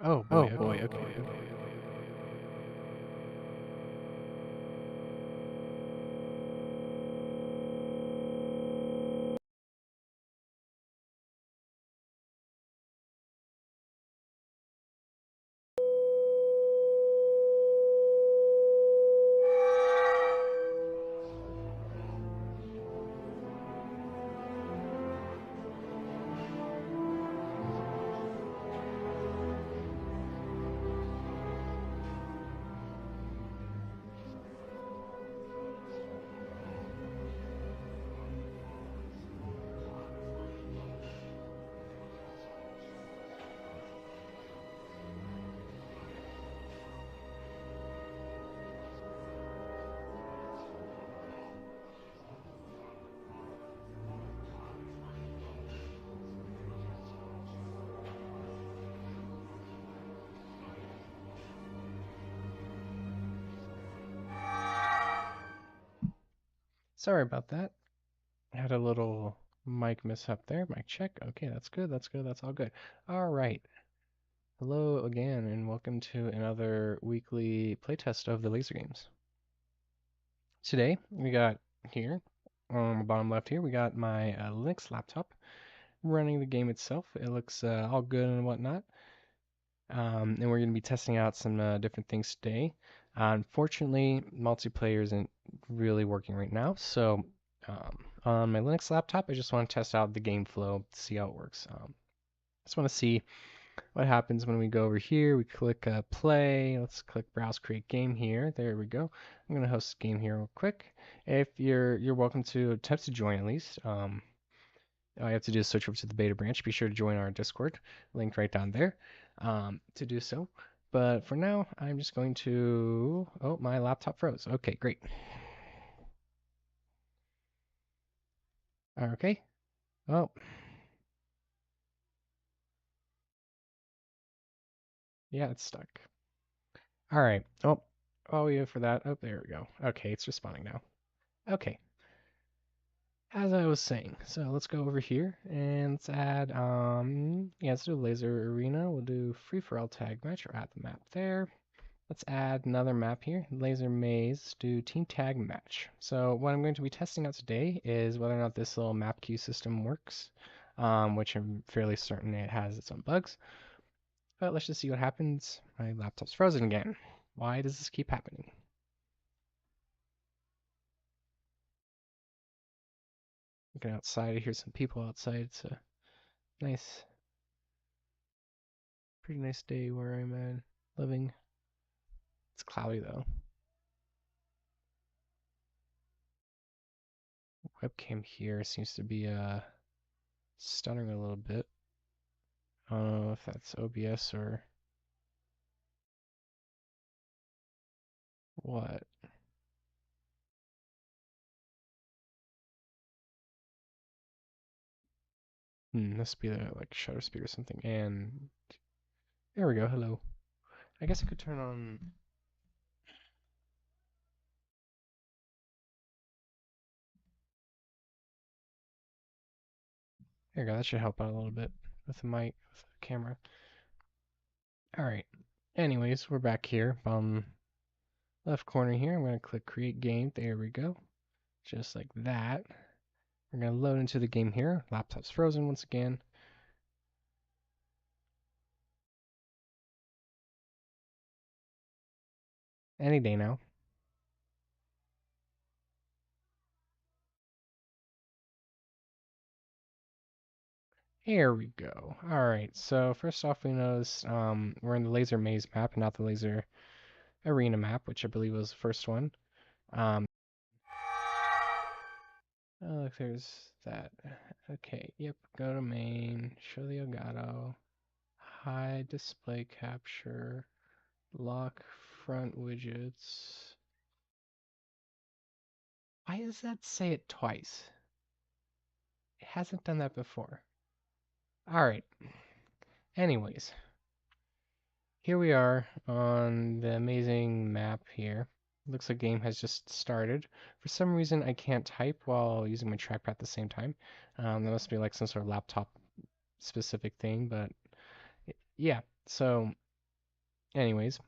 Oh boy, okay. Sorry about that. Had a little mic mishap there. Mic check. Okay, that's good. That's good. That's all good. All right. Hello again, and welcome to another weekly playtest of the laser games. Today we got here on the bottom left here, we got my Linux laptop running the game itself. It looks all good and whatnot. And we're going to be testing out some different things today. Unfortunately, multiplayer isn't really working right now, so on my Linux laptop, I just want to test out the game flow, see how it works. Just want to see what happens when we go over here. We click play. Let's click browse create game here. There we go. I'm going to host a game here real quick. If you're welcome to attempt to join at least. All you have to do is switch over to the beta branch. Be sure to join our Discord, linked right down there, to do so. But for now, I'm just going to. Oh, my laptop froze. Okay, great. Okay. Oh, yeah, it's stuck. All right. Oh, yeah, for that. Oh, there we go. Okay, it's responding now. Okay. As I was saying, so let's go over here and let's add, yeah, let's do laser arena. We'll do free for all tag match or add the map there. Let's add another map here, laser maze, do team tag match. So what I'm going to be testing out today is whether or not this little map queue system works, which I'm fairly certain it has its own bugs. But let's just see what happens. My laptop's frozen again. Why does this keep happening? Looking outside, I hear some people outside. It's a nice, pretty nice day where I'm at living. It's cloudy though. Webcam here seems to be stuttering a little bit. I don't know if that's OBS or what. Must be the like shutter speed or something. And there we go. Hello. I guess I could turn on. There you go. That should help out a little bit with the mic, with the camera. All right. Anyways, we're back here. Left corner here. I'm gonna click create game. There we go. Just like that. We're gonna load into the game here. Laptop's frozen once again. Any day now. Here we go. All right. So first off, we notice we're in the laser maze map, not the laser arena map, which I believe was the first one. Um, oh, look, there's that. Okay, yep, go to main, show the Elgato, hide display capture, lock front widgets. Why does that say it twice? It hasn't done that before. Alright, anyways, here we are on the amazing map here. Looks like game has just started. For some reason, I can't type while using my trackpad at the same time. That must be like some sort of laptop specific thing, but yeah. So Anyways,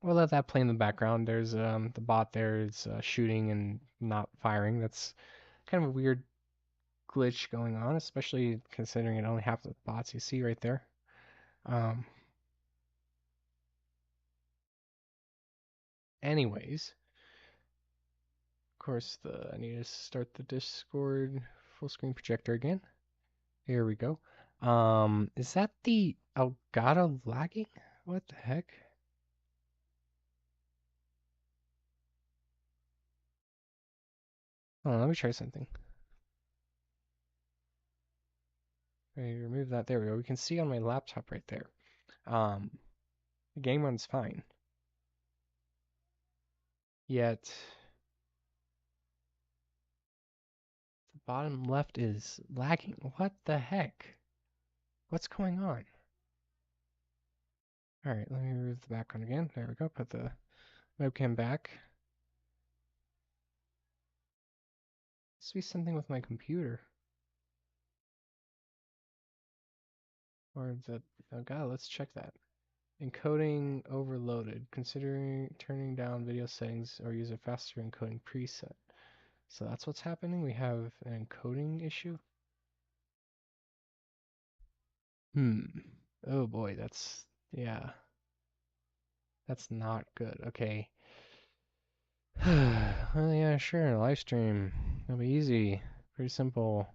we'll let that play in the background. There's the bot there is shooting and not firing. That's kind of a weird glitch going on, especially considering it only happens with bots. You see right there. Um, anyways, of course, I need to start the Discord full screen projector again. Here we go. Is that the Elgato lagging? What the heck? Oh, let me try something. Okay, remove that. There we go. We can see on my laptop right there. Um, the game runs fine. Yet the bottom left is lagging. What the heck? What's going on? Alright, let me remove the background again. There we go. Put the webcam back. Must be something with my computer. Or the oh god, let's check that. Encoding overloaded. Considering turning down video settings or use a faster encoding preset. So that's what's happening. We have an encoding issue. Oh boy, yeah, that's not good. Okay. Well, yeah, sure. Live stream. It'll be easy. Pretty simple.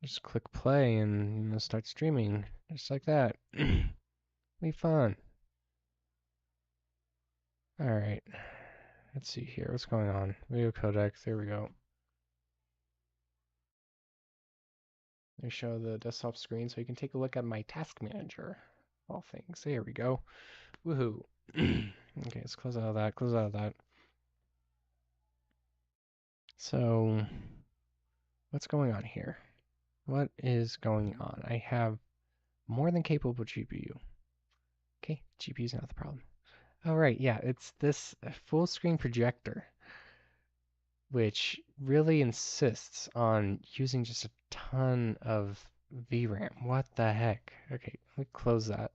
Just click play and start streaming. Just like that. Be fun. Alright. Let's see here. What's going on? Video codec. There we go. They show the desktop screen so you can take a look at my task manager. All things. There we go. Woohoo. Okay, let's close out of that. Close out of that. So, what's going on here? What is going on? I have more than capable GPU. Okay, GPU is not the problem. Oh, right, yeah, it's this full screen projector, which really insists on using just a ton of VRAM. What the heck? Okay, let me close that.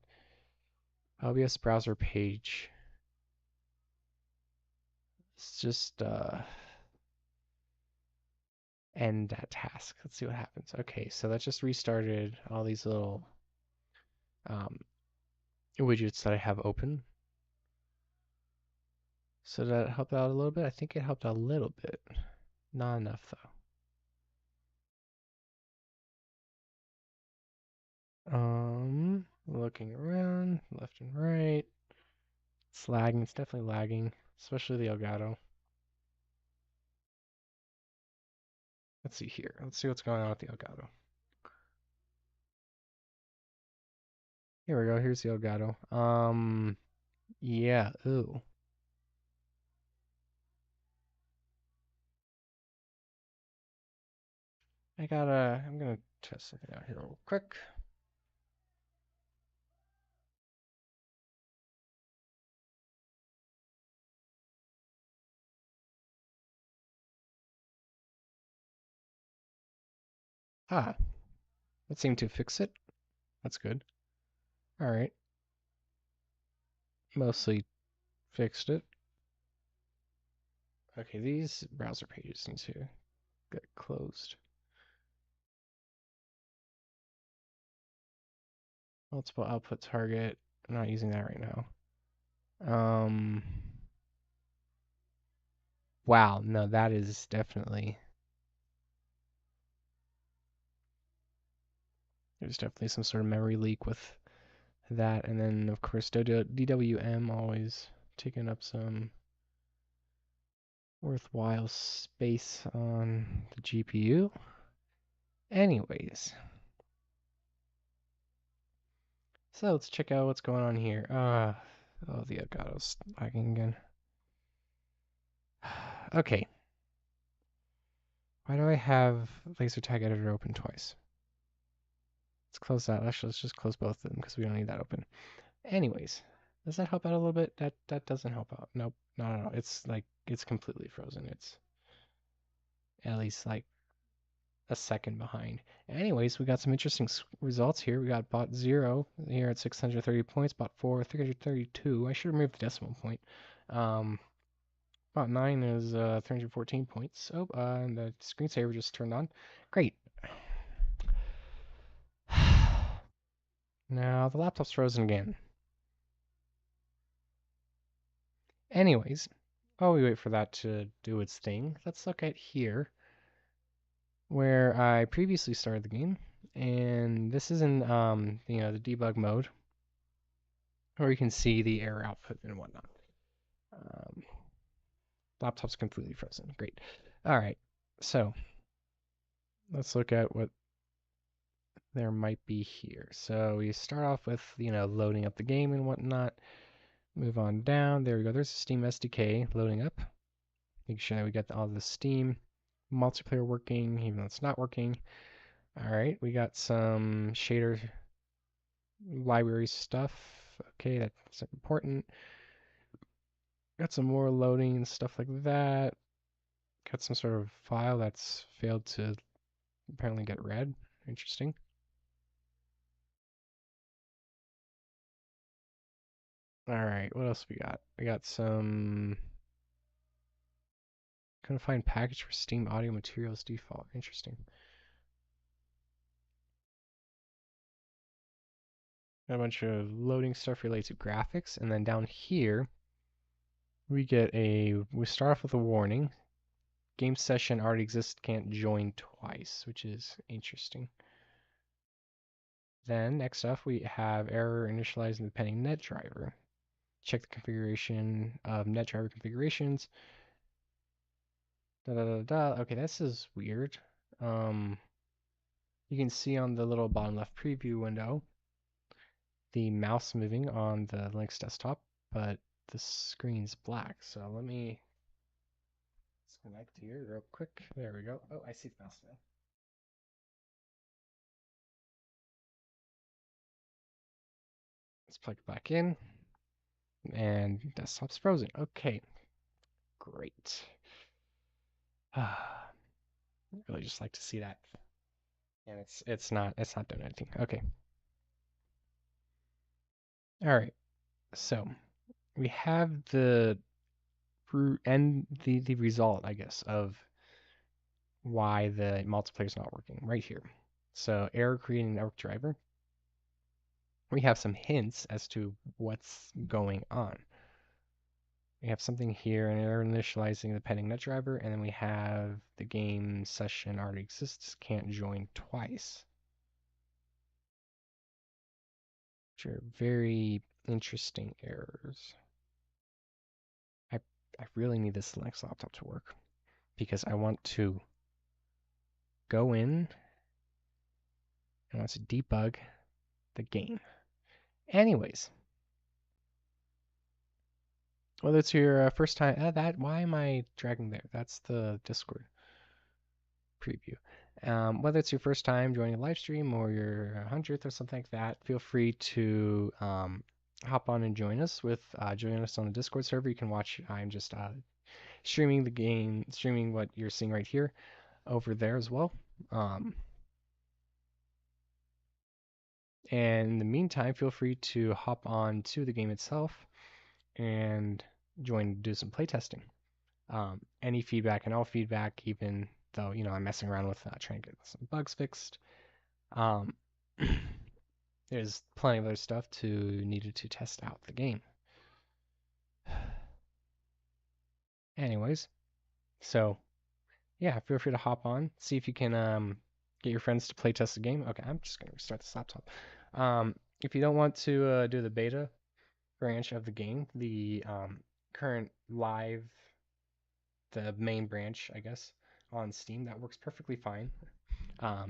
OBS browser page. Let's just end that task. Let's see what happens. Okay, so that just restarted all these little um, widgets that I have open. So that helped out a little bit? I think it helped out a little bit. Not enough though. Looking around, left and right. It's lagging, it's definitely lagging, especially the Elgato. Let's see here. Let's see what's going on with the Elgato. Here we go, here's the Elgato. Yeah, ooh. I'm gonna test something out here real quick. Ah, that seemed to fix it. That's good. Alright, mostly fixed it. Okay, these browser pages need to get closed. Multiple output target. I'm not using that right now. Wow, no, that is definitely there's definitely some sort of memory leak with that, and then of course DWM always taking up some worthwhile space on the GPU. Anyways, so let's check out what's going on here. Oh, the Elgato's lagging again. Okay. Why do I have laser tag editor open twice? Let's close that. Actually, let's just close both of them because we don't need that open. Anyways, does that help out a little bit? That doesn't help out. Nope, no. It's like it's completely frozen. It's at least like a second behind. Anyways, we got some interesting results here. We got bot 0 here at 630 points, bot 4, 332. I should remove the decimal point. Um, bot 9 is 314 points. Oh, and the screensaver just turned on. Great. Now the laptop's frozen again. Anyways, while we wait for that to do its thing, let's look at here where I previously started the game. And this is in the debug mode, where you can see the error output and whatnot. Um, Laptop's completely frozen. Great. All right. So let's look at what there might be here. So we start off with, loading up the game and whatnot. Move on down. There we go. There's the Steam SDK loading up. Make sure that we get all the Steam multiplayer working, even though it's not working. All right. We got some shader library stuff. Okay, that's important. Got some more loading and stuff like that. Got some sort of file that's failed to apparently get read. Interesting. All right, what else we got? We got some. Couldn't find package for Steam audio materials default. Interesting. Got a bunch of loading stuff related to graphics, and then down here we start off with a warning. Game session already exists, can't join twice, which is interesting. Then next up we have error initializing the pending net driver. Check the configuration of net driver configurations. Da, da, da, da. Okay, this is weird. You can see on the little bottom left preview window the mouse moving on the Linux desktop, but the screen's black. So let me disconnect here real quick. There we go. Oh, I see the mouse now. Let's plug it back in, and desktop's frozen. Okay, great. I really just like to see that. And it's not doing anything. Okay. All right. So we have the the result, I guess, of why the multiplayer is not working right here. So error creating network driver. We have some hints as to what's going on. We have something here, and error initializing the pending net driver, and then we have the game session already exists, can't join twice. Which are very interesting errors. I really need this Linux laptop to work because I want to go in and want to debug the game. Anyways, whether it's your first time, why am I dragging there? That's the Discord preview. Whether it's your first time joining a live stream or your 100th or something like that, feel free to hop on and join us on the Discord server. You can watch. I'm just streaming the game, streaming what you're seeing right here over there as well. And in the meantime, feel free to hop on to the game itself and do some playtesting. Any feedback and all feedback, even though, I'm messing around with trying to get some bugs fixed. Um, there's plenty of other stuff needed to test out the game. Anyways, so yeah, feel free to hop on, see if you can get your friends to playtest the game. Okay, I'm just gonna restart this laptop. If you don't want to do the beta branch of the game, the current live, the main branch, I guess, on Steam, that works perfectly fine.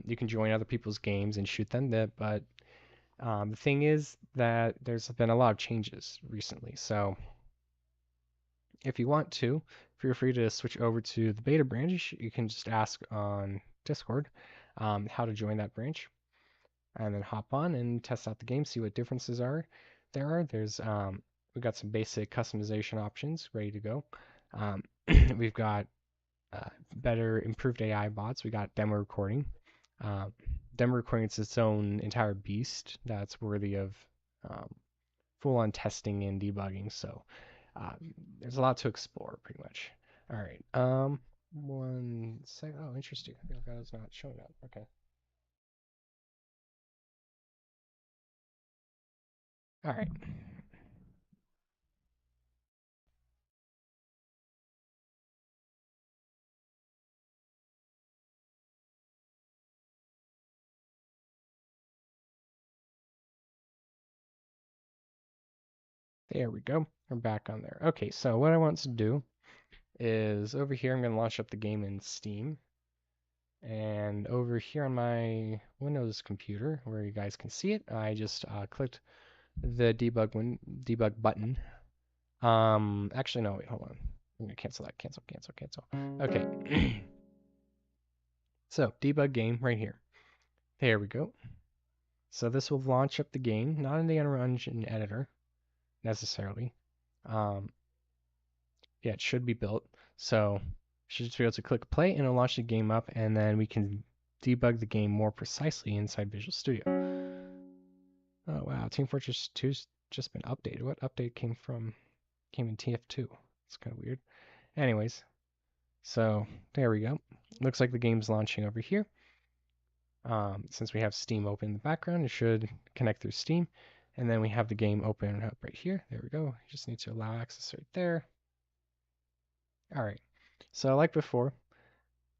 You can join other people's games and shoot them, but the thing is that there's been a lot of changes recently. So if you want to, feel free to switch over to the beta branch. You can just ask on Discord how to join that branch, and then hop on and test out the game, see what differences there's we got some basic customization options ready to go. We've got better, improved AI bots. We got demo recording. Uh, Demo recording is its own entire beast that's worthy of um, full-on testing and debugging. So uh, there's a lot to explore, pretty much. All right. One sec. Oh, interesting. I think it's not showing up. Okay. All right. There we go. We're back on there. Okay, so what I want to do is over here, I'm going to launch up the game in Steam. And over here on my Windows computer, where you guys can see it, I just clicked the debug button. Actually, no, wait, hold on. I'm going to cancel that. Cancel, cancel, cancel. Okay. So, debug game right here. There we go. So this will launch up the game, not in the Unreal Engine editor, necessarily. Um, yeah, it should be built. So should just be able to click play and it'll launch the game up, and then we can debug the game more precisely inside Visual Studio. Oh wow, Team Fortress 2's just been updated. What update came in TF2? It's kind of weird. Anyways, so there we go. Looks like the game's launching over here. Since we have Steam open in the background, it should connect through Steam. And then we have the game open up right here. There we go. You just need to allow access right there. All right. So like before,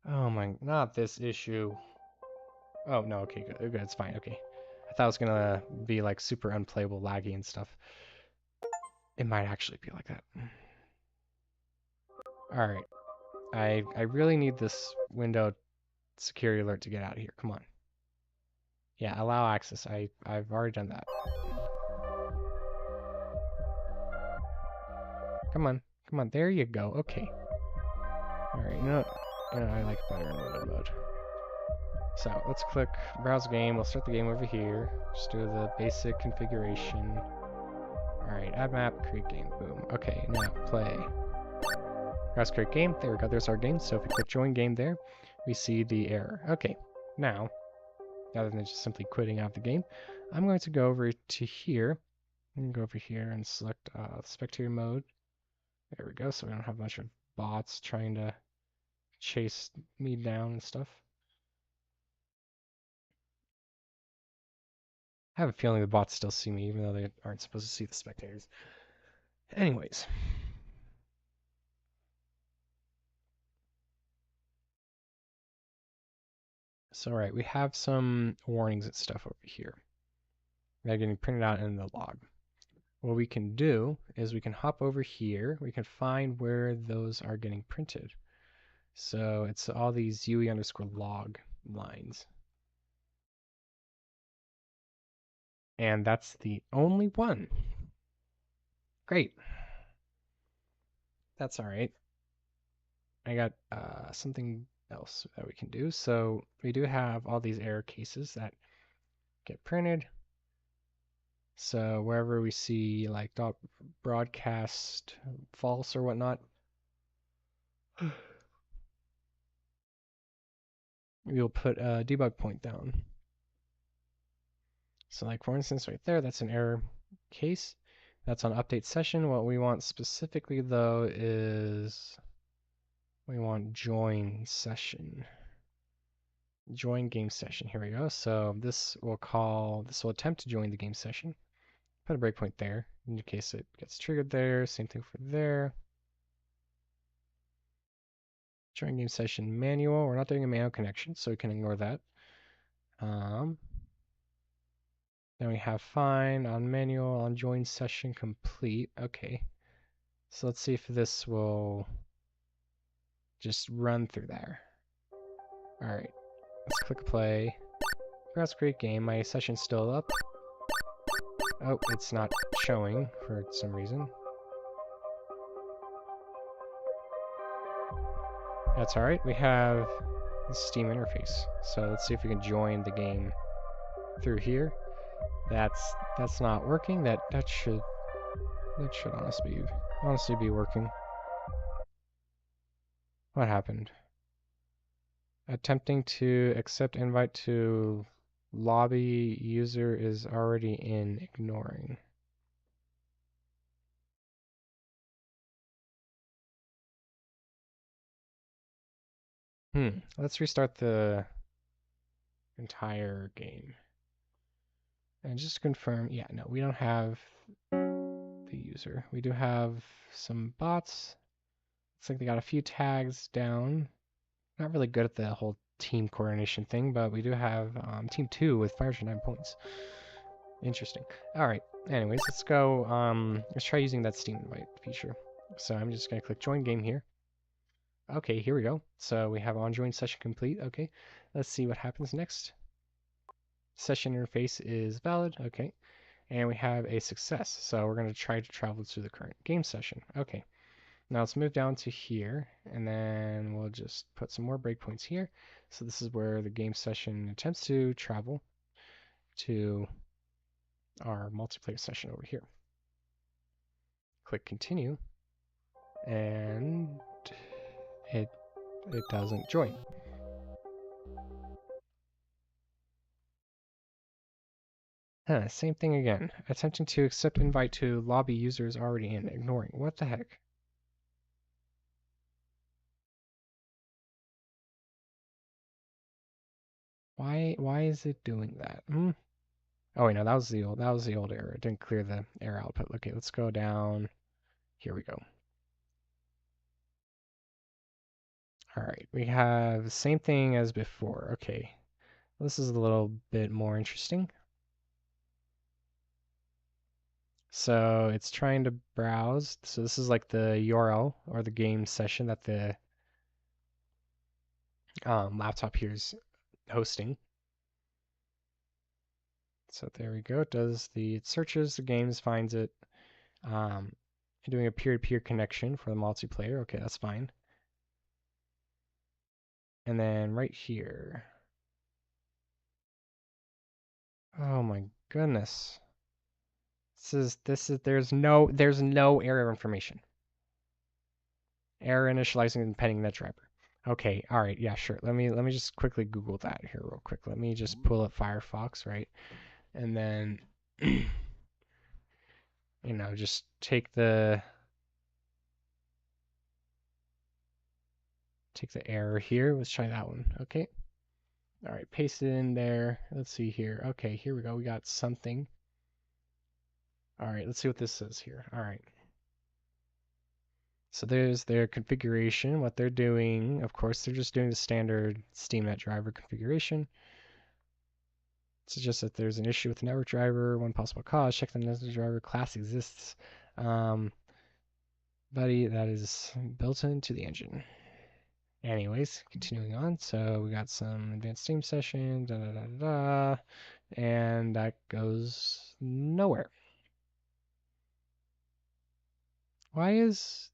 oh my, not this issue. Oh no, okay, good, good, it's fine, okay. I thought it was gonna be like super unplayable, laggy and stuff. It might actually be like that. All right, I really need this window security alert to get out of here. Come on. Yeah, allow access. I've already done that. Come on, come on. There you go. Okay. All right. I like better in limited mode. So let's click browse game. We'll start the game over here. Just do the basic configuration. Alright, add map, create game, boom. Okay, now play. Press create game, there we go, there's our game. So if we click join game there, we see the error. Okay, now, rather than just simply quitting out of the game, I'm going to go over to here. I'm going to go over here and select spectator mode. There we go, so we don't have a bunch of bots trying to chase me down and stuff. I have a feeling the bots still see me, even though they aren't supposed to see the spectators. Anyways. So, right, we have some warnings and stuff over here. They're getting printed out in the log. What we can do is we can hop over here. We can find where those are getting printed. So it's all these UE underscore log lines. And that's the only one. Great. That's all right. I got something else that we can do. So we do have all these error cases that get printed. So wherever we see like broadcast false or whatnot, we'll put a debug point down. So like for instance right there, that's an error case. That's on update session. What we want specifically though is we want join session. Join game session. Here we go. So this will attempt to join the game session. Put a breakpoint there in case it gets triggered there. Same thing for there. Join game session manual. We're not doing a manual connection, so we can ignore that. Then we have fine on manual on join session complete. Okay. So let's see if this will just run through there. All right. Let's click play. Press create game. My session's still up. Oh, it's not showing for some reason. That's all right. We have the Steam interface. So let's see if we can join the game through here. That's not working. That should honestly be working. What happened? Attempting to accept invite to lobby user is already in ignoring. Let's restart the entire game. And just to confirm, yeah, no, we don't have the user. We do have some bots. Looks like they got a few tags down. Not really good at the whole team coordination thing, but we do have team 2 with 509 points. Interesting. All right. Anyways, let's go. Let's try using that Steam invite feature. So I'm just gonna click join game here. Okay, here we go. So we have on join session complete. Okay, let's see what happens next. Session interface is valid. Okay, and we have a success. So we're gonna try to travel to the current game session. Okay. Now let's move down to here, and then we'll just put some more breakpoints here. So this is where the game session attempts to travel to our multiplayer session over here. Click continue, and it doesn't join. Huh, same thing again. Attempting to accept invite to lobby users already in, ignoring. What the heck? Why is it doing that? Oh wait, no, that was the old error. It didn't clear the error output. Okay, let's go down. Here we go. All right, we have the same thing as before. Okay, this is a little bit more interesting. So it's trying to browse. So this is like the URL or the game session that the laptop here is hosting. So there we go. It searches the games, finds it, um, doing a peer-to-peer connection for the multiplayer. Okay, that's fine. And then right here. Oh my goodness. There's no error information. Error initializing pending net driver. Okay, all right, yeah, sure. Let me just quickly Google that here real quick. Let me just pull up Firefox, right? And then just take the error here. Let's try that one. Okay. All right, paste it in there. Let's see here. Okay, here we go. We got something. All right, let's see what this says here. All right. So there's their configuration, what they're doing. Of course, they're just doing the standard SteamNet driver configuration. It suggests that there's an issue with the network driver. One possible cause, check the network driver class exists. Buddy, that is built into the engine. Anyways, continuing on. So we got some advanced Steam session, da da da da, da and that goes nowhere. Why is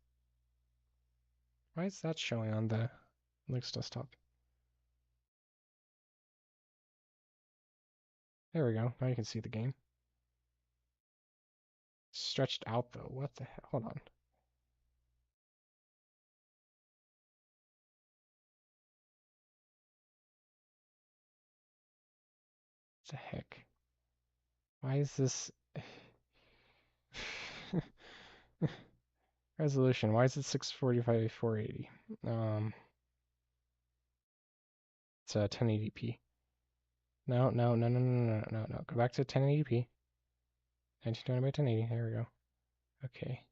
that showing on the Linux desktop? There we go. Now you can see the game. Stretched out though. What the hell? Hold on. What the heck? Why is this resolution? Why is it 645 480? It's 1080p. No, no, no, no, no, no, no, no. Go back to 1080p. 1920 by 1080. There we go. Okay.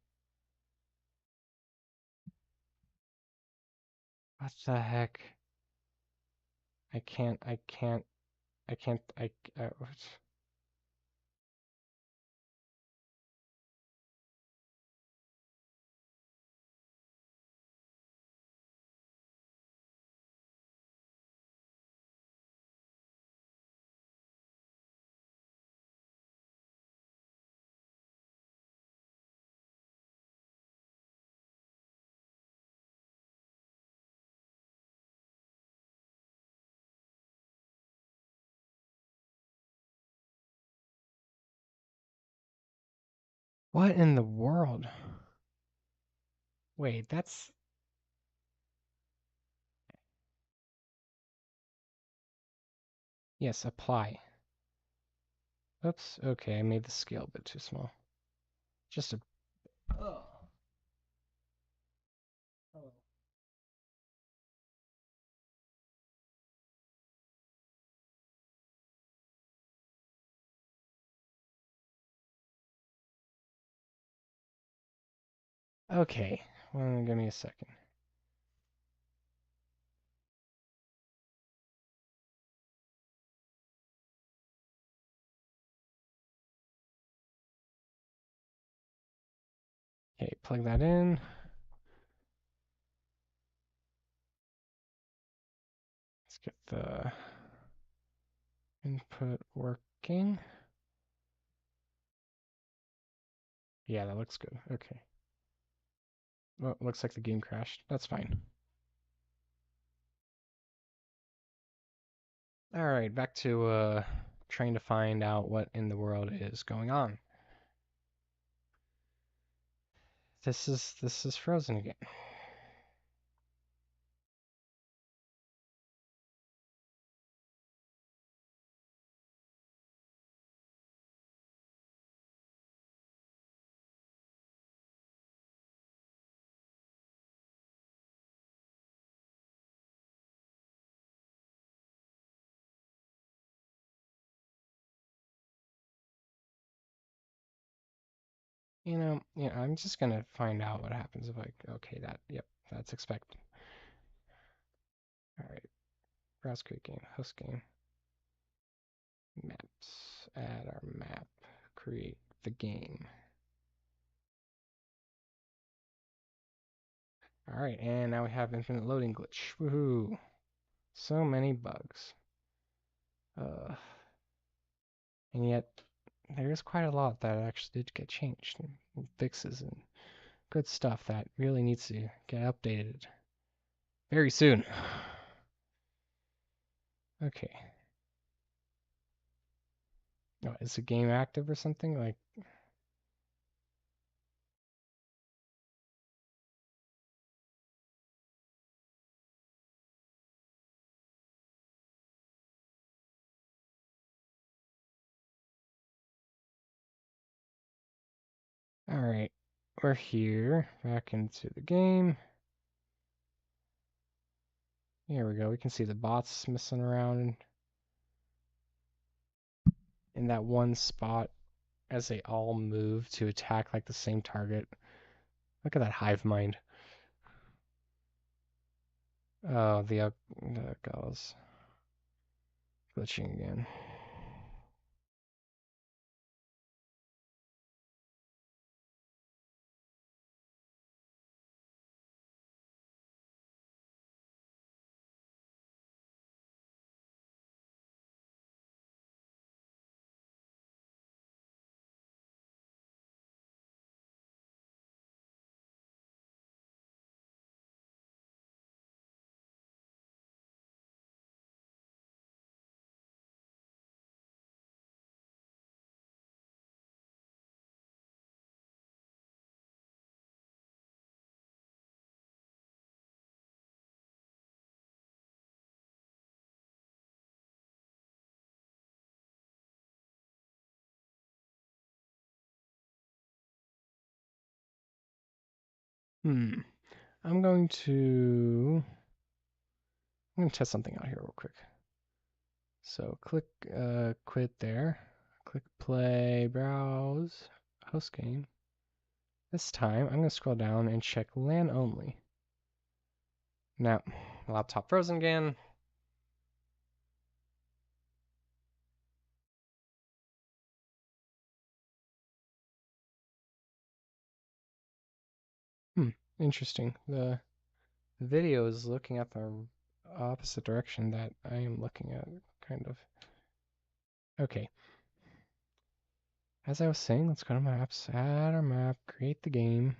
What the heck? I can't. What? What in the world? Wait, that's Yes, apply. Oops, okay, I made the scale a bit too small. Just a... Oh. Oh. Okay, well, give me a second. Okay, plug that in. Let's get the input working. Yeah, that looks good. Okay. Well, it looks like the game crashed. That's fine. Alright, back to trying to find out what in the world is going on. This is frozen again. I'm just gonna find out what happens if I okay yep, that's expected. Alright, browse create game, host game, maps, add our map, create the game. Alright, and now we have infinite loading glitch. Woohoo! So many bugs. And yet there is quite a lot that actually did get changed, and fixes and good stuff that really needs to get updated very soon. Okay. Oh, is the game active or something? Like, alright, we're here, back into the game. Here we go, we can see the bots messing around in that one spot as they all move to attack like the same target. Look at that hive mind. Oh, the goes glitching again. I'm going to test something out here real quick. So click quit there. Click play, browse, host game. This time I'm going to scroll down and check LAN only. Now, laptop frozen again. Interesting. The video is looking at the opposite direction that I am looking at, kind of. Okay. As I was saying, let's go to maps, add our map, create the game.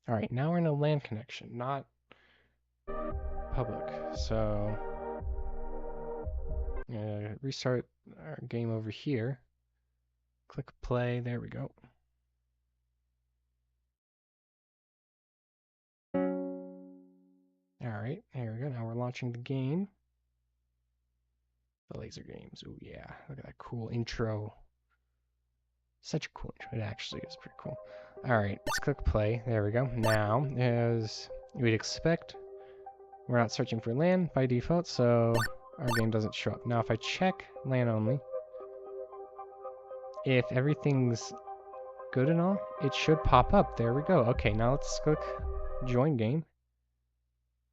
Alright, now we're in a LAN connection, not public. So, restart our game over here. Click play, there we go. Alright, there we go. Now we're launching the game. The laser games. Oh yeah, look at that cool intro. Such a cool intro. It actually is pretty cool. All right, let's click play. There we go. Now, as we'd expect, we're not searching for LAN by default, so our game doesn't show up. Now, if I check LAN only, if everything's good and all, it should pop up. There we go. Okay, now let's click join game.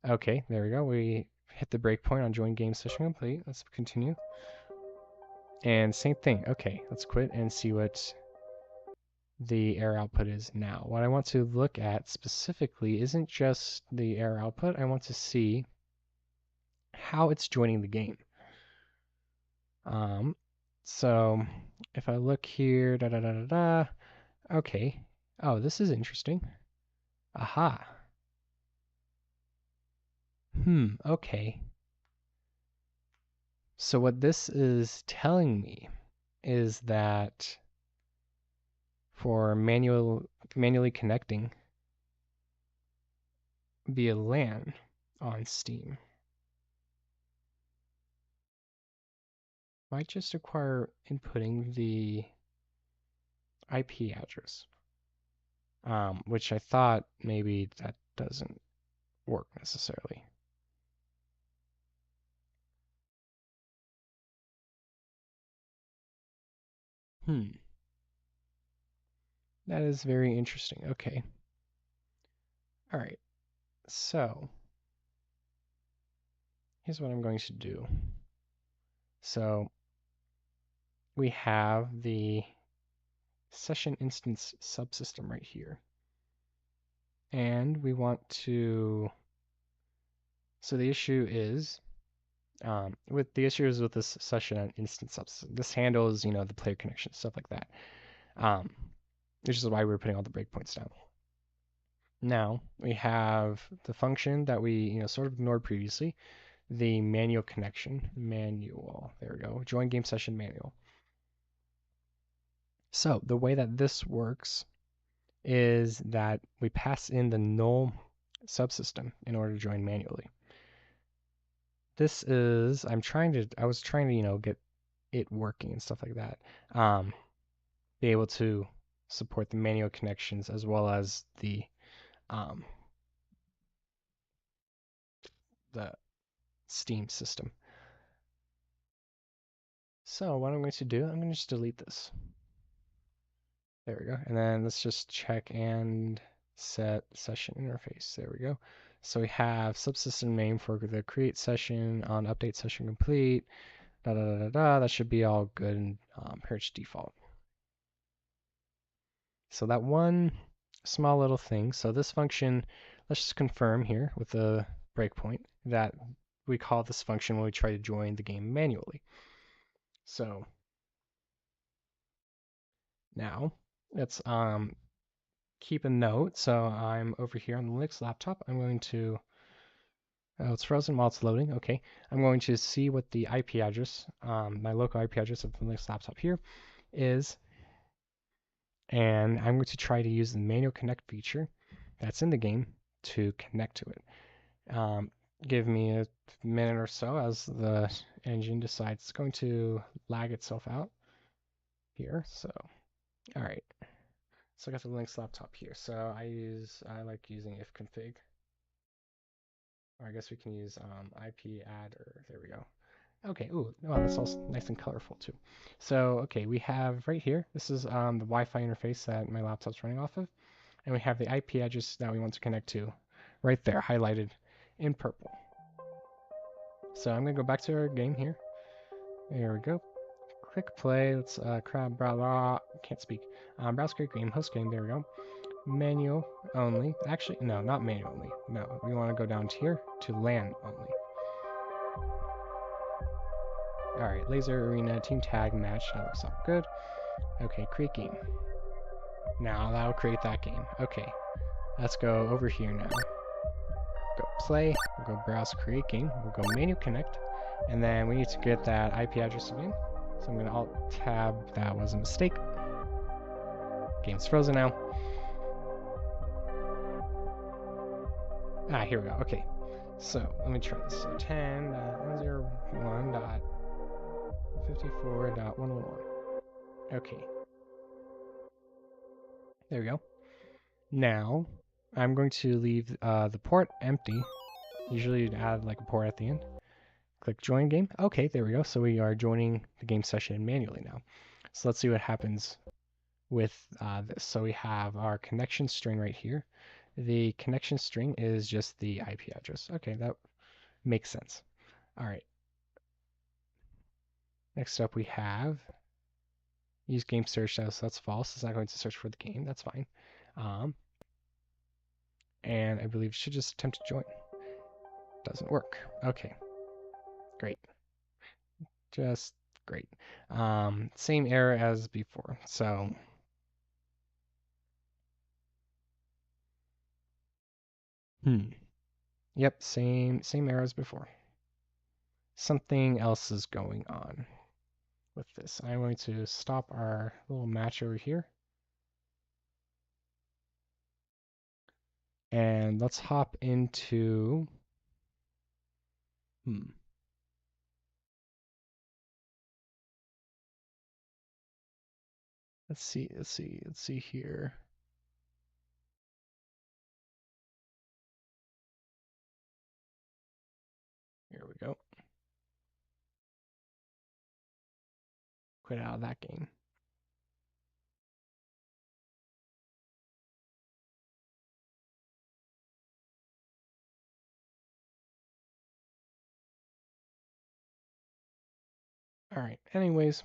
Okay, there we go. We hit the breakpoint on join game session complete. Let's continue. And same thing. Okay, let's quit and see what the error output is now. What I want to look at specifically isn't just the error output. I want to see how it's joining the game. So if I look here, da da da da da. Okay. Oh, this is interesting. Aha. Okay. So what this is telling me is that for manually connecting via LAN on Steam might just require inputting the IP address, which I thought maybe that doesn't work necessarily. That is very interesting. Okay. All right. So here's what I'm going to do. So we have the session instance subsystem right here. And we want to, so the issue is, with the issues with this session instance subsystem, this handles, the player connection, stuff like that. Which is why we're putting all the breakpoints down. Now we have the function that we, sort of ignored previously, the manual connection, there we go, join game session manual. So the way that this works is that we pass in the null subsystem in order to join manually. This is, I was trying to, get it working and stuff like that. Be able to support the manual connections as well as the Steam system. So what I'm going to do, I'm going to just delete this. There we go. And then let's just check and set session interface. There we go. So we have subsystem name for the create session on update session complete. Da da da da da. That should be all good and purge default. So that one small little thing. So this function, let's just confirm here with a breakpoint that we call this function when we try to join the game manually. So now let's keep a note. So I'm over here on the Linux laptop. I'm going to, oh, it's frozen while it's loading. Okay. I'm going to see what the IP address, my local IP address of the Linux laptop here is. And I'm going to try to use the manual connect feature that's in the game to connect to it. Give me a minute or so as the engine decides it's going to lag itself out here. So, all right. So I got the Linux laptop here. So I like using ifconfig. Or I guess we can use IP add, or there we go. Okay, ooh, wow, that's all nice and colorful too. So, okay, we have right here, this is the Wi-Fi interface that my laptop's running off of. And we have the IP address that we want to connect to right there, highlighted in purple. So I'm going to go back to our game here. There we go. Click play. Let's can't speak. Browse create game, host game. There we go. Manual only. Actually, no, not manual only. No, we want to go down to here to LAN only. All right, laser arena team tag match. That looks all good. Okay, create game. Now that'll create that game. Okay, let's go over here now. Go play. We'll go browse create game. We'll go menu connect, and then we need to get that IP address again. So I'm going to alt tab. That was a mistake. Game's frozen now. Ah, here we go. Okay. So let me try this. So 10.101. 64.111. Okay, there we go. Now, I'm going to leave the port empty. Usually you'd add like a port at the end. Click join game. Okay, there we go. So we are joining the game session manually now. So let's see what happens with this. So we have our connection string right here. The connection string is just the IP address. Okay, that makes sense. All right. Next up we have use game search. So that's false. It's not going to search for the game. That's fine. Um, and I believe it should just attempt to join. Doesn't work. Okay, great. Just great. Same error as before. So, yep, same error as before. Something else is going on with this. I'm going to stop our little match over here. And let's hop into let's see here. Here we go. Quit out of that game. All right. Anyways,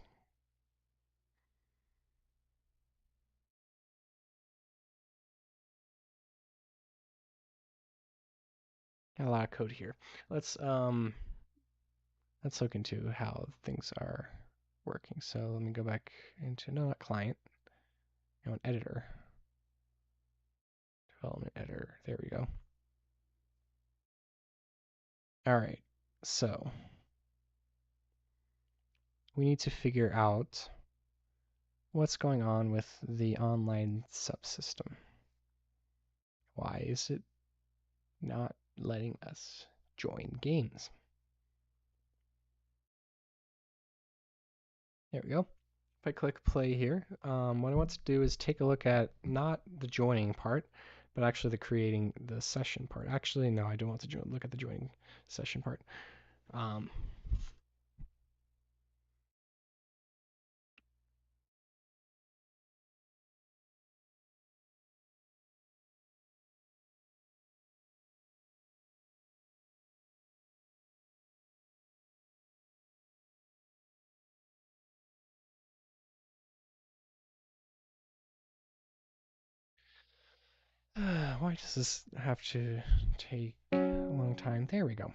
got a lot of code here. Let's look into how things are working. So let me go back into not client. I want editor. Development editor. There we go. All right. So we need to figure out what's going on with the online subsystem. Why is it not letting us join games? There we go. If I click play here, what I want to do is take a look at not the joining part, but actually the creating the session part. Actually, no, I don't want to look at the joining session part. Why does this have to take a long time? There we go.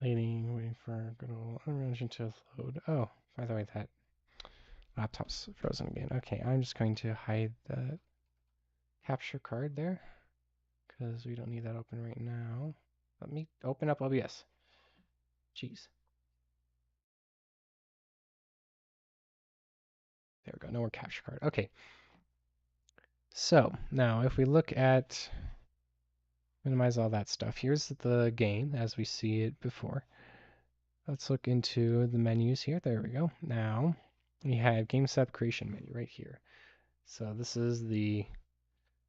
Waiting for good old Unreal to load. Oh, by the way, that laptop's frozen again. Okay, I'm just going to hide the capture card there because we don't need that open right now. Let me open up OBS. Jeez. There we go. No more capture card. Okay. So now if we look at minimize all that stuff, here's the game as we see it before. Let's look into the menus here. There we go. Now we have game setup creation menu right here. So this is the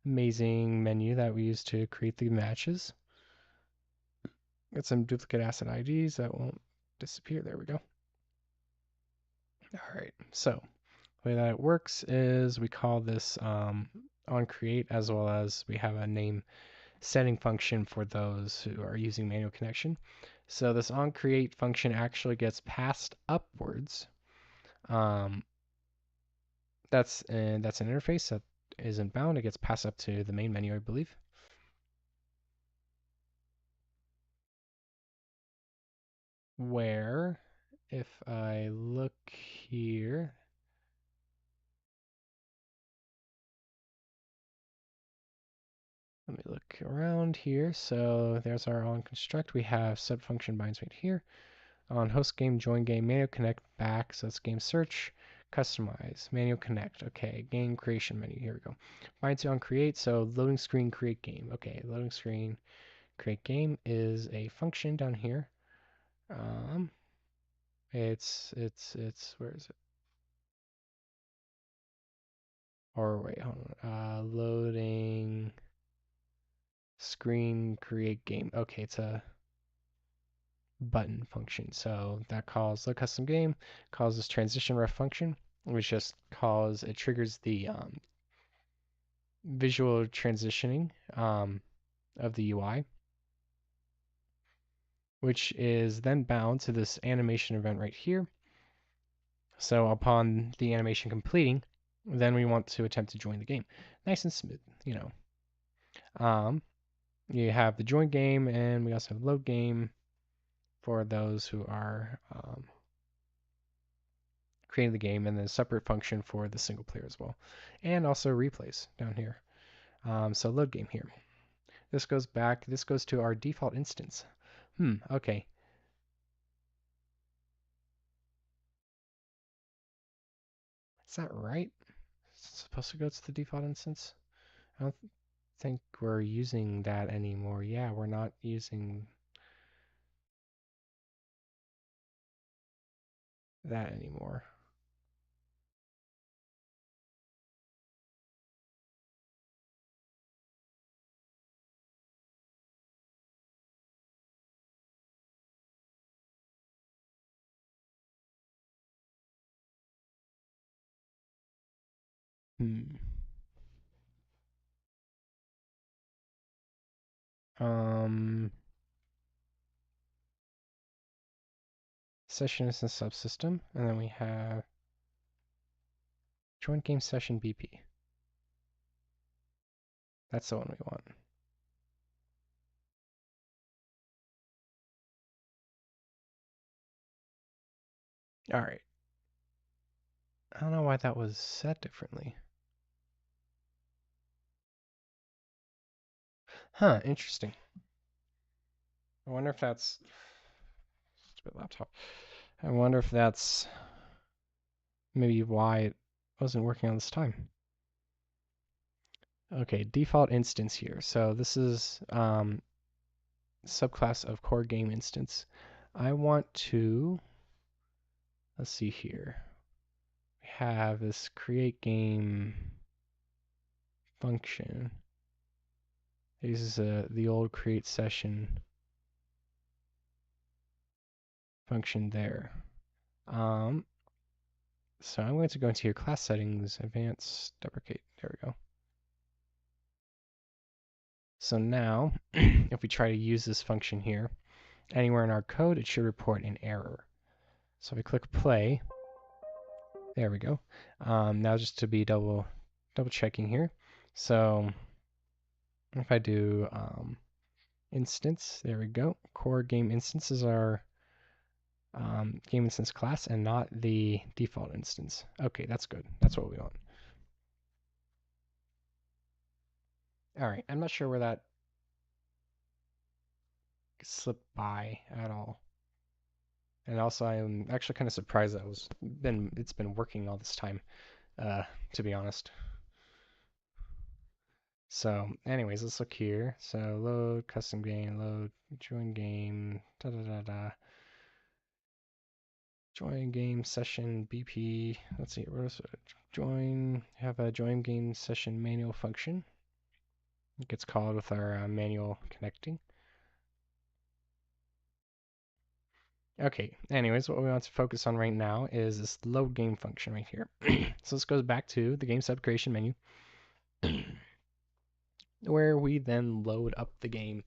amazing menu that we use to create the matches. Got some duplicate asset IDs that won't disappear. There we go. All right. So the way that it works is we call this on create as well as we have a name setting function for those who are using manual connection. So this onCreate function actually gets passed upwards Um, that's an interface that isn't bound. It gets passed up to the main menu, I believe. Where, if I look here, let me look around here. So there's our on construct. We have subfunction binds right here. On host game, join game, manual connect back. So that's game search, customize, manual connect. Okay, game creation menu. Here we go. Binds on create. So loading screen, create game. Okay, loading screen, create game is a function down here. Um, it's where is it? Or wait, hold on. Loading screen, create game. Okay, it's a button function. So that calls the custom game, calls this transition ref function, which just calls, it triggers the visual transitioning of the UI, which is then bound to this animation event right here. So upon the animation completing, then we want to attempt to join the game. Nice and smooth, you know. Um, you have the join game, and we also have load game for those who are creating the game, and then a separate function for the single player as well, and also replays down here. So load game here. This goes back. This goes to our default instance. Okay. Is that right? It's supposed to go to the default instance? I don't think we're using that anymore. Yeah, we're not using that anymore. Hmm. Um, Session is a subsystem, and then we have join game session BP. That's the one we want. All right. I don't know why that was set differently. Huh, interesting. I wonder if that's stupid laptop. I wonder if that's maybe why it wasn't working on this time. Okay, default instance here. So this is subclass of core game instance. I want to, let's see here. We have this create game function. It uses the old create session function there. Um, so I'm going to go into your class settings, advanced, deprecate. There we go. So now, if we try to use this function here, anywhere in our code, it should report an error. So if we click play, there we go. Now just to be double checking here. So if I do instance, there we go. Core game instance is our game instance class and not the default instance. Okay, that's good. That's what we want. All right, I'm not sure where that slipped by at all. And also, I'm actually kind of surprised that it's been working all this time, to be honest. So, anyways, let's look here. So, load custom game, load join game, da da da da. Join game session BP. Let's see, where is it? Join. Have a join game session manual function. It gets called with our manual connecting. Okay, anyways, what we want to focus on right now is this load game function right here. So this goes back to the game sub creation menu, where we then load up the game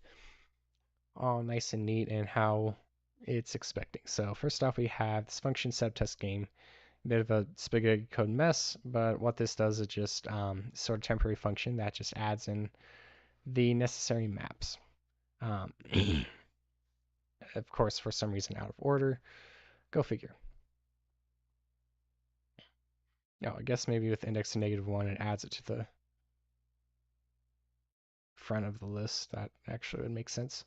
all nice and neat and how it's expecting. So first off, we have this function subtest game. bit of a spaghetti code mess, but what this does is just sort of temporary function that just adds in the necessary maps. Um, of course, for some reason out of order. Go figure. No, I guess maybe with index to -1, it adds it to the front of the list. That actually would make sense,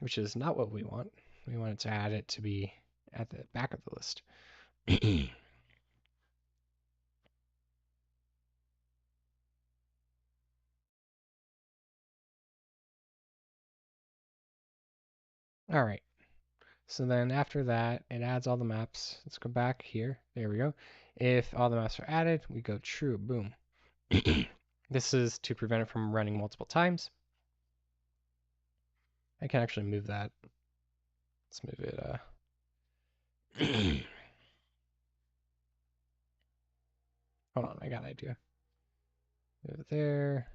which is not what we want. We want it to add it to be at the back of the list. All right. So then after that, it adds all the maps. Let's go back here. There we go. If all the maps are added, we go true. Boom. This is to prevent it from running multiple times. I can actually move that. Let's move it. Hold on, I got an idea. Move it there.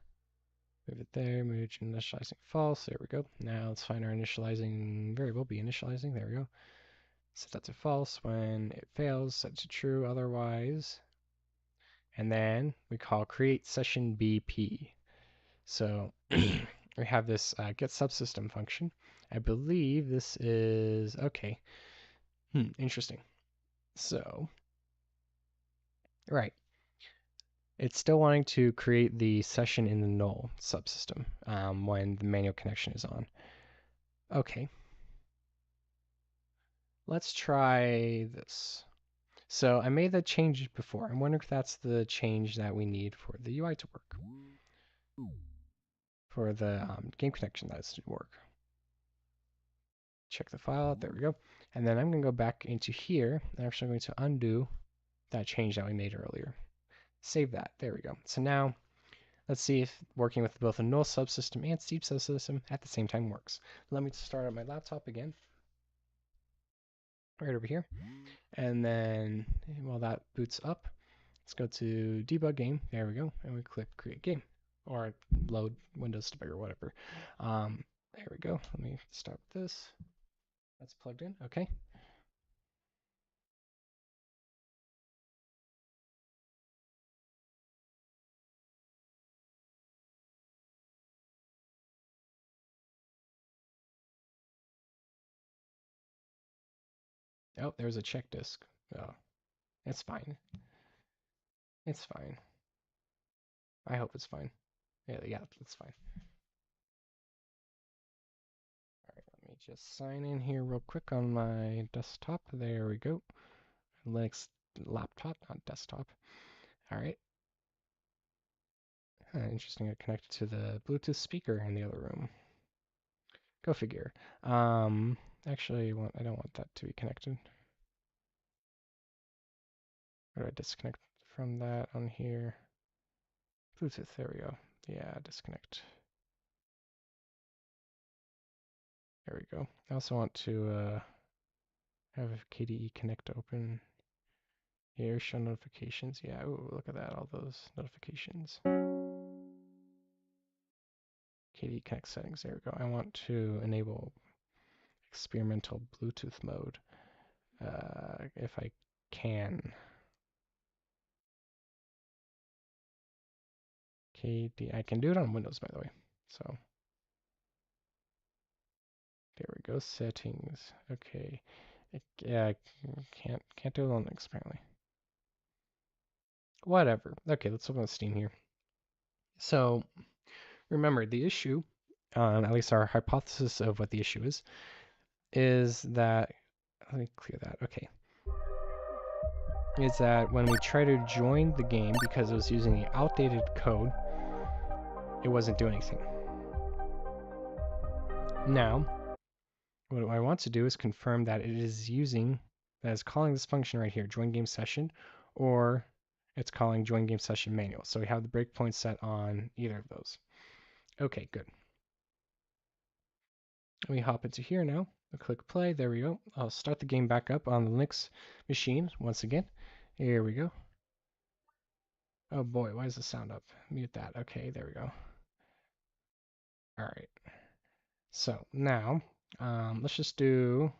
Move it there. Move it to initializing false. There we go. Now let's find our initializing variable. Be initializing. There we go. Set that to false. When it fails, set to true. Otherwise, and then we call create session BP. So we have this get subsystem function. I believe this is okay. Interesting. So, right. It's still wanting to create the session in the null subsystem when the manual connection is on. Okay. Let's try this. So I made that change before. I wonder if that's the change that we need for the UI to work. For the game connection that is to work. Check the file out. There we go. And then I'm going to go back into here. I'm actually going to undo that change that we made earlier. Save that. There we go. So now let's see if working with both a null subsystem and steep subsystem at the same time works. Let me start up my laptop again. Right over here. And then while that boots up, let's go to debug game. There we go. And we click create game or load Windows debug or whatever. There we go. Let me start with this. That's plugged in. Okay. Oh, there's a check disk. Oh, it's fine. It's fine. I hope it's fine. Yeah, it's fine. All right, let me just sign in here real quick on my desktop. There we go. Linux laptop, not desktop. All right. Interesting. I connected to the Bluetooth speaker in the other room. Go figure. Actually, I don't want that to be connected. Or do I disconnect from that on here? Bluetooth. There we go. Yeah, disconnect. There we go. I also want to have KDE Connect open here. Show notifications. Yeah, ooh, look at that. All those notifications. KDE Connect settings. There we go. I want to enable experimental Bluetooth mode if I can. KDE. I can do it on Windows, by the way. So there we go. Settings. Okay. Yeah, I can't do it on Linux apparently. Whatever. Okay, let's open Steam here. So remember the issue, at least our hypothesis of what the issue is that let me clear that. Okay. Is that when we try to join the game because it was using the outdated code, it wasn't doing anything. Now, what I want to do is confirm that it is calling this function right here, join game session, or it's calling join game session manual. So we have the breakpoint set on either of those. Okay, good. We hop into here now. We'll click play. There we go. I'll start the game back up on the Linux machine once again. Here we go. Oh boy, why is the sound up? Mute that. Okay, there we go. All right. So now, let's just do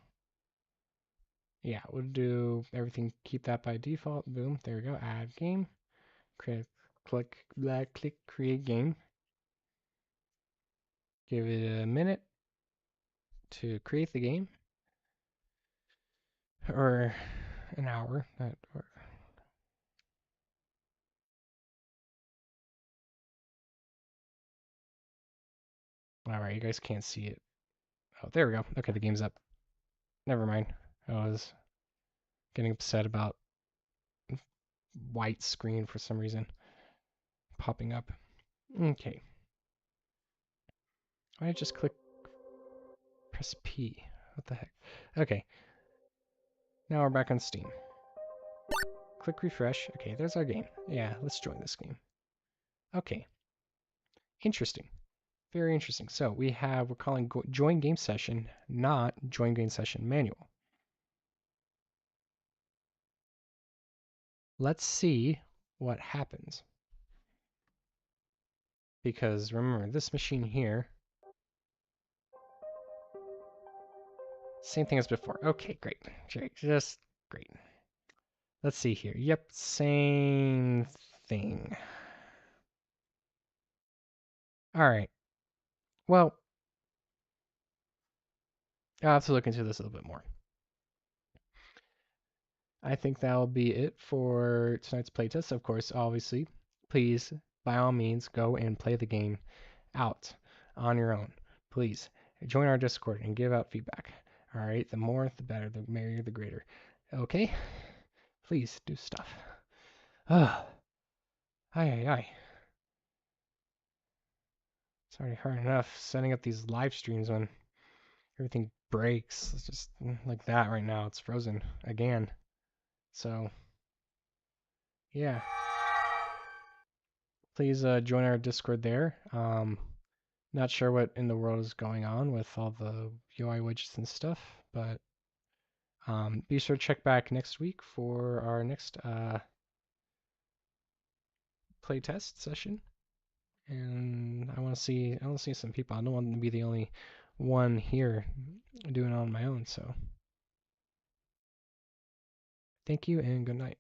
Yeah, we'll do everything. Keep that by default. Boom. There we go. Add game. Click, click create game. Give it a minute to create the game, or an hour. All right, you guys can't see it. Oh, there we go. Okay, the game's up. Never mind. I was getting upset about white screen for some reason popping up. Okay. Why did I just press P? What the heck? Okay. Now we're back on Steam. Click refresh. Okay, there's our game. Yeah, let's join this game. Okay. Interesting. Very interesting. So we're calling join game session, not join game session manual. Let's see what happens. Because remember, this machine here, same thing as before. Okay, great. Just great. Let's see here. Yep, same thing. All right. Well, I'll have to look into this a little bit more. I think that'll be it for tonight's playtest. Of course, obviously, please, by all means, go and play the game out on your own. Please join our Discord and give out feedback. All right, the more, the better, the merrier, the greater. Okay, please do stuff. Ah, aye. It's already hard enough setting up these live streams when everything breaks. It's just like that right now. It's frozen again. So, yeah. Please join our Discord there. Not sure what in the world is going on with all the UI widgets and stuff, but be sure to check back next week for our next playtest session. And I want to see some people. I don't want to be the only one here doing it on my own. So thank you and good night.